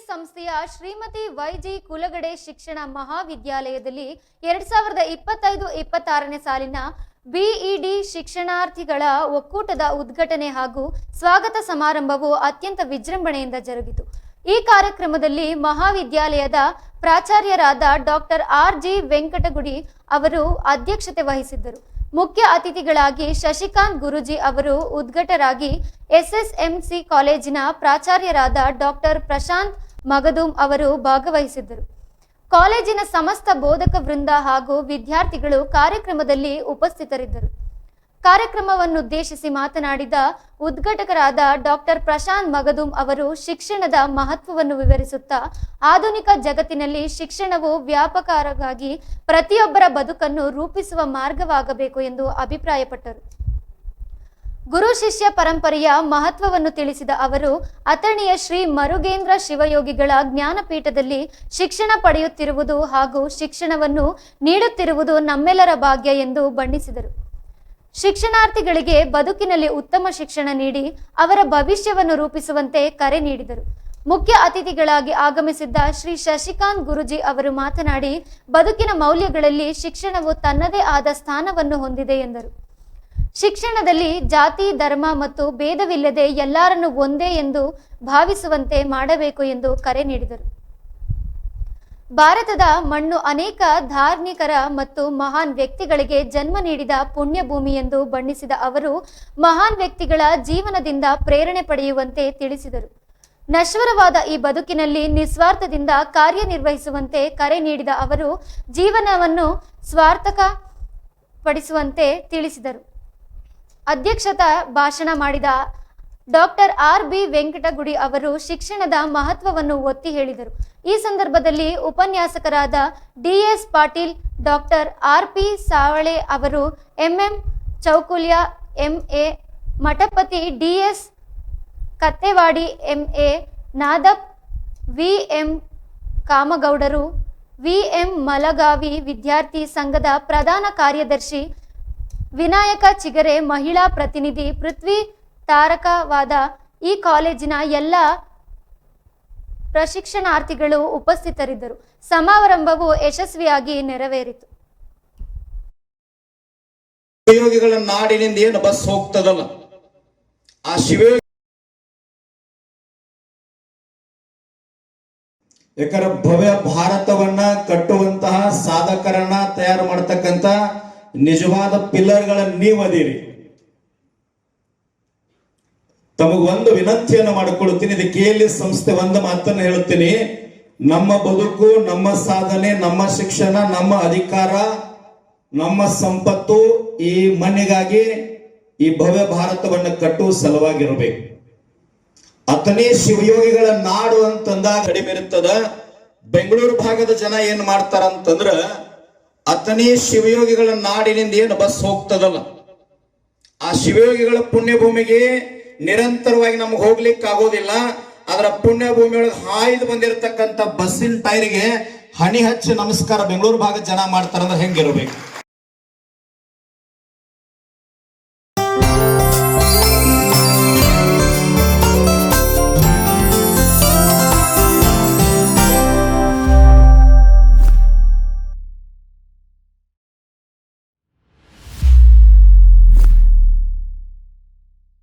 ಸಂಸ್ಥೆಯ ಶ್ರೀಮತಿ ವೈಜಿ ಕುಲಗಡೆ ಶಿಕ್ಷಣ ಮಹಾವಿದ್ಯಾಲಯದಲ್ಲಿ 2025-26ನೇ ಸಾಲಿನ ಬಿಇಡಿ ಶಿಕ್ಷಣಾರ್ಥಿಗಳ ಒಕ್ಕೂಟದ ಉದ್ಘಾಟನೆ ಹಾಗೂ ಸ್ವಾಗತ ಸಮಾರಂಭವು ಅತ್ಯಂತ ವಿಜೃಂಭಣೆಯಿಂದ ಜರುಗಿತು. ಈ ಕಾರ್ಯಕ್ರಮದಲ್ಲಿ ಮಹಾವಿದ್ಯಾಲಯದ ಪ್ರಾಚಾರ್ಯರಾದ ಡಾಕ್ಟರ್ ಆರ್.ಜಿ. ವೆಂಕಟಗುಡಿ ಅವರು ಅಧ್ಯಕ್ಷತೆ ವಹಿಸಿದ್ದರು. ಮುಖ್ಯ ಅತಿಥಿಗಳಾಗಿ ಶಶಿಕಾಂತ್ ಗುರೂಜಿ ಅವರು ಉದ್ಘಾಟಕರಾಗಿ, ಎಸ್ಎಸ್ಎಂಸಿ ಕಾಲೇಜಿನ ಪ್ರಾಚಾರ್ಯರಾದ ಡಾಕ್ಟರ್ ಪ್ರಶಾಂತ್ ಮಗದುಂ ಅವರು ಭಾಗವಹಿಸಿದ್ದರು. ಕಾಲೇಜಿನ ಸಮಸ್ತ ಬೋಧಕ ವೃಂದ ಹಾಗೂ ವಿದ್ಯಾರ್ಥಿಗಳು ಕಾರ್ಯಕ್ರಮದಲ್ಲಿ ಉಪಸ್ಥಿತರಿದ್ದರು. ಕಾರ್ಯಕ್ರಮವನ್ನುದ್ದೇಶಿಸಿ ಮಾತನಾಡಿದ ಉದ್ಘಾಟಕರಾದ ಡಾಕ್ಟರ್ ಪ್ರಶಾಂತ್ ಮಗದುಂ ಅವರು ಶಿಕ್ಷಣದ ಮಹತ್ವವನ್ನು ವಿವರಿಸುತ್ತಾ, ಆಧುನಿಕ ಜಗತ್ತಿನಲ್ಲಿ ಶಿಕ್ಷಣವು ವ್ಯಾಪಕವಾಗಿ ಪ್ರತಿಯೊಬ್ಬರ ಬದುಕನ್ನು ರೂಪಿಸುವ ಮಾರ್ಗವಾಗಬೇಕು ಎಂದು ಅಭಿಪ್ರಾಯಪಟ್ಟರು. ಗುರು ಶಿಷ್ಯ ಪರಂಪರೆಯ ಮಹತ್ವವನ್ನು ತಿಳಿಸಿದ ಅವರು, ಅಥಣಿಯ ಶ್ರೀ ಮರುಗೇಂದ್ರ ಶಿವಯೋಗಿಗಳ ಜ್ಞಾನಪೀಠದಲ್ಲಿ ಶಿಕ್ಷಣ ಪಡೆಯುತ್ತಿರುವುದು ಹಾಗೂ ಶಿಕ್ಷಣವನ್ನು ನೀಡುತ್ತಿರುವುದು ನಮ್ಮೆಲ್ಲರ ಭಾಗ್ಯ ಎಂದು ಬಣ್ಣಿಸಿದರು. ಶಿಕ್ಷಣಾರ್ಥಿಗಳಿಗೆ ಬದುಕಿನಲ್ಲಿ ಉತ್ತಮ ಶಿಕ್ಷಣ ನೀಡಿ ಅವರ ಭವಿಷ್ಯವನ್ನು ರೂಪಿಸುವಂತೆ ಕರೆ ನೀಡಿದರು. ಮುಖ್ಯ ಅತಿಥಿಗಳಾಗಿ ಆಗಮಿಸಿದ್ದ ಶ್ರೀ ಶಶಿಕಾಂತ್ ಗುರೂಜಿ ಅವರು ಮಾತನಾಡಿ, ಬದುಕಿನ ಮೌಲ್ಯಗಳಲ್ಲಿ ಶಿಕ್ಷಣವು ತನ್ನದೇ ಆದ ಸ್ಥಾನವನ್ನು ಹೊಂದಿದೆ ಎಂದರು. ಶಿಕ್ಷಣದಲ್ಲಿ ಜಾತಿ, ಧರ್ಮ ಮತ್ತು ಭೇದವಿಲ್ಲದೆ ಎಲ್ಲರನ್ನೂ ಒಂದೇ ಎಂದು ಭಾವಿಸುವಂತೆ ಮಾಡಬೇಕು ಎಂದು ಕರೆ ನೀಡಿದರು. ಭಾರತದ ಮಣ್ಣು ಅನೇಕ ಧಾರ್ಮಿಕರ ಮತ್ತು ಮಹಾನ್ ವ್ಯಕ್ತಿಗಳಿಗೆ ಜನ್ಮ ನೀಡಿದ ಪುಣ್ಯ ಭೂಮಿ ಎಂದು ಬಣ್ಣಿಸಿದ ಅವರು, ಮಹಾನ್ ವ್ಯಕ್ತಿಗಳ ಜೀವನದಿಂದ ಪ್ರೇರಣೆ ಪಡೆಯುವಂತೆ ತಿಳಿಸಿದರು. ನಶ್ವರವಾದ ಈ ಬದುಕಿನಲ್ಲಿ ನಿಸ್ವಾರ್ಥದಿಂದ ಕಾರ್ಯನಿರ್ವಹಿಸುವಂತೆ ಕರೆ ನೀಡಿದ ಅವರು, ಜೀವನವನ್ನು ಸಾರ್ಥಕಪಡಿಸುವಂತೆ ತಿಳಿಸಿದರು. ಅಧ್ಯಕ್ಷತಾ ಭಾಷಣ ಮಾಡಿದ ಡಾಕ್ಟರ್ ಆರ್.ಬಿ. ವೆಂಕಟಗುಡಿ ಅವರು ಶಿಕ್ಷಣದ ಮಹತ್ವವನ್ನು ಒತ್ತಿ ಹೇಳಿದರು. ಈ ಸಂದರ್ಭದಲ್ಲಿ ಉಪನ್ಯಾಸಕರಾದ ಡಿ.ಎಸ್. ಪಾಟೀಲ್, ಡಾಕ್ಟರ್ ಆರ್.ಪಿ. ಸಾವಳೆ ಅವರು, ಎಂ.ಎಂ. ಚೌಕುಲ್ಯ, ಎಂ.ಎ. ಮಠಪತಿ, ಡಿ.ಎಸ್. ಕತ್ತೆವಾಡಿ, ಎಂ.ಎ. ನಾದಪ್, ವಿ.ಎಂ. ಕಾಮಗೌಡರು, ವಿ.ಎಂ. ಮಲಗಾವಿ ವಿದ್ಯಾರ್ಥಿ ಸಂಘದ ಪ್ರಧಾನ ಕಾರ್ಯದರ್ಶಿ ವಿನಾಯಕ ಚಿಗರೆ, ಮಹಿಳಾ ಪ್ರತಿನಿಧಿ ಪೃಥ್ವಿ ತಾರಕವಾದ ಈ ಕಾಲೇಜಿನ ಎಲ್ಲ ಪ್ರಶಿಕ್ಷಣಾರ್ಥಿಗಳು ಉಪಸ್ಥಿತರಿದ್ದರು. ಸಮಾರಂಭವು ಯಶಸ್ವಿಯಾಗಿ ನೆರವೇರಿತು. ಶಿವಯೋಗಿಗಳ ನಾಡಿನಿಂದ ಏನು ಬಸ್ ಹೋಗ್ತದಲ್ಲ, ಆ ಶಿವಯೋಗಿ ಯಾಕಂದ್ರೆ ಭವ್ಯ ಭಾರತವನ್ನ ಕಟ್ಟುವಂತಹ ಸಾಧಕರನ್ನ ತಯಾರು ಮಾಡತಕ್ಕಂತ ನಿಜವಾದ ಪಿಲ್ಲರ್ಗಳನ್ನ ನೀವು ಅದೀರಿ. ತಮಗೊಂದು ವಿನಂತಿಯನ್ನು ಮಾಡಿಕೊಳ್ಳುತ್ತೀನಿ. ಇದು KLE ಸಂಸ್ಥೆ ಒಂದು ಮಾತನ್ನು ಹೇಳುತ್ತೀನಿ. ನಮ್ಮ ಬದುಕು, ನಮ್ಮ ಸಾಧನೆ, ನಮ್ಮ ಶಿಕ್ಷಣ, ನಮ್ಮ ಅಧಿಕಾರ, ನಮ್ಮ ಸಂಪತ್ತು ಈ ಮಣ್ಣಿಗಾಗಿ, ಈ ಭವ್ಯ ಭಾರತವನ್ನು ಕಟ್ಟುವ ಸಲುವಾಗಿರಬೇಕು. ಅಥಣಿ ಶಿವಯೋಗಿಗಳ ನಾಡು ಅಂತಂದಾಗ ಕಡಿಮೆ ಇರುತ್ತದ. ಬೆಂಗಳೂರು ಭಾಗದ ಜನ ಏನ್ ಮಾಡ್ತಾರ ಅಂತಂದ್ರ, ಅಥಣಿ ಶಿವಯೋಗಿಗಳ ನಾಡಿನಿಂದ ಏನು ಬಸ್ ಹೋಗ್ತದಲ್ಲ, ಆ ಶಿವಯೋಗಿಗಳ ಪುಣ್ಯಭೂಮಿಗೆ ನಿರಂತರವಾಗಿ ನಮ್ಗೆ ಹೋಗ್ಲಿಕ್ಕೆ ಆಗೋದಿಲ್ಲ. ಅದರ ಪುಣ್ಯಭೂಮಿ ಒಳಗೆ ಹಾಯ್ದು ಬಂದಿರತಕ್ಕಂಥ ಬಸ್ಸಿನ ಟೈರ್ಗೆ ಹಣಿ ಹಚ್ಚಿ ನಮಸ್ಕಾರ ಬೆಂಗಳೂರು ಭಾಗದ ಜನ ಮಾಡ್ತಾರಂದ್ರೆ ಹೆಂಗಿರ್ಬೇಕು?